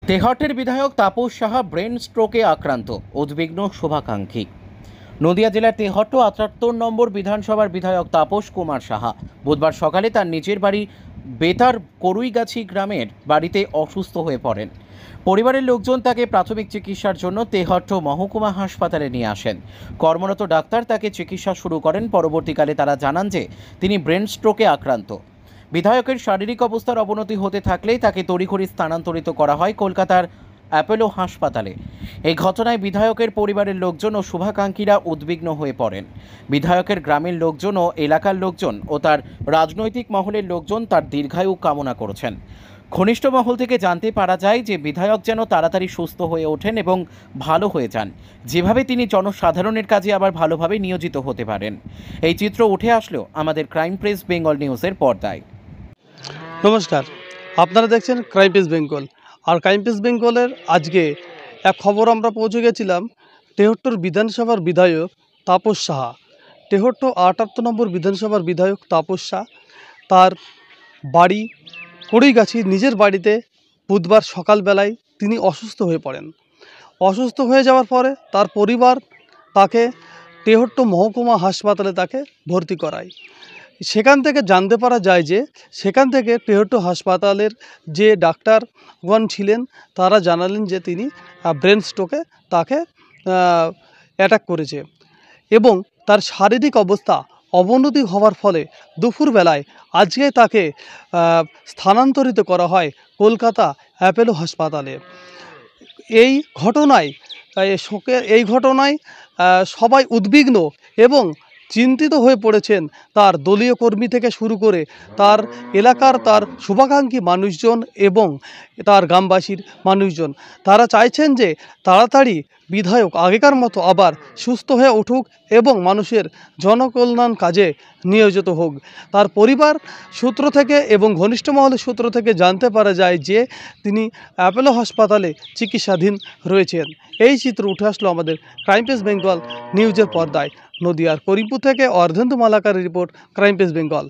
তেহট্টের বিধায়ক তাপস সাহা ব্রেন স্ট্রোকে আক্রান্ত, উদ্বিগ্ন শুভাকাঙ্ক্ষী। নদিয়া জেলার তেহট্ট ৭৮ নম্বর বিধানসভার বিধায়ক তাপস কুমার সাহা বুধবার সকালে তার নিজের বাড়ি বেতার করুইগাছি গ্রামের বাড়িতে অসুস্থ হয়ে পড়েন। পরিবারের লোকজন তাকে প্রাথমিক চিকিৎসার জন্য তেহট্ট মহকুমা হাসপাতালে নিয়ে আসেন। কর্মরত ডাক্তার তাকে চিকিৎসা শুরু করেন। পরবর্তীকালে তারা জানান যে তিনি ব্রেন স্ট্রোকে আক্রান্ত। বিধায়কের শারীরিক অবস্থার অবনতি হতে থাকলেই তাকে তড়িঘড়ি স্থানান্তরিত করা হয় কলকাতার অ্যাপোলো হাসপাতালে। এই ঘটনায় বিধায়কের পরিবারের লোকজন ও শুভাকাঙ্ক্ষীরা উদ্বিগ্ন হয়ে পড়েন। বিধায়কের গ্রামের লোকজন ও এলাকার লোকজন ও তার রাজনৈতিক মহলের লোকজন তার দীর্ঘায়ু কামনা করেছেন। ঘনিষ্ঠ মহল থেকে জানতে পারা যায় যে বিধায়ক যেন তাড়াতাড়ি সুস্থ হয়ে ওঠেন এবং ভালো হয়ে যান, যেভাবে তিনি জনসাধারণের কাজে আবার ভালোভাবে নিয়োজিত হতে পারেন। এই চিত্র উঠে আসলো আমাদের ক্রাইম প্রেস বেঙ্গল নিউজের পর্দায়। নমস্কার, আপনারা দেখছেন ক্রাইম প্রেস বেঙ্গল। আর ক্রাইম প্রেস বেঙ্গলের আজকে এক খবর আমরা পৌঁছে গেছিলাম তেহট্টর বিধানসভার বিধায়ক তাপস সাহা। তেহট্ট ৭৮ নম্বর বিধানসভার বিধায়ক তাপস সাহা তার বাড়ি কড়ইগাছির নিজের বাড়িতে বুধবার সকালবেলায় তিনি অসুস্থ হয়ে পড়েন। অসুস্থ হয়ে যাওয়ার পরে তার পরিবার তাকে তেহট্ট মহকুমা হাসপাতালে তাকে ভর্তি করায়। সেখান থেকে জানতে পারা যায় যে সেখান থেকে তেহট্ট হাসপাতালের যে ডাক্তারগণ ছিলেন তারা জানালেন যে তিনি ব্রেন স্ট্রোকে তাকে অ্যাটাক করেছে এবং তার শারীরিক অবস্থা অবনতি হওয়ার ফলে দুপুরবেলায় আজকে তাকে স্থানান্তরিত করা হয় কলকাতা অ্যাপোলো হাসপাতালে। এই ঘটনায় সবাই উদ্বিগ্ন এবং চিন্তিত হয়ে পড়েছেন। তার দলীয় কর্মী থেকে শুরু করে তার এলাকার তার শুভাকাঙ্ক্ষী মানুষজন এবং তার গ্রামবাসীর মানুষজন, তারা চাইছেন যে তাড়াতাড়ি বিধায়ক আগেকার মতো আবার সুস্থ হয়ে উঠুক এবং মানুষের জনকল্যাণ কাজে নিয়োজিত হোক। তার পরিবার সূত্র থেকে এবং ঘনিষ্ঠ মহলের সূত্র থেকে জানতে পারা যায় যে তিনি অ্যাপোলো হাসপাতালে চিকিৎসাধীন রয়েছেন। এই চিত্র উঠে আসলো আমাদের ক্রাইম প্রেস বেঙ্গল নিউজের পর্দায়। নদিয়ার করিমপুর থেকে অর্ধেন্দু মালাকারের রিপোর্ট, ক্রাইম প্রেস বেঙ্গল।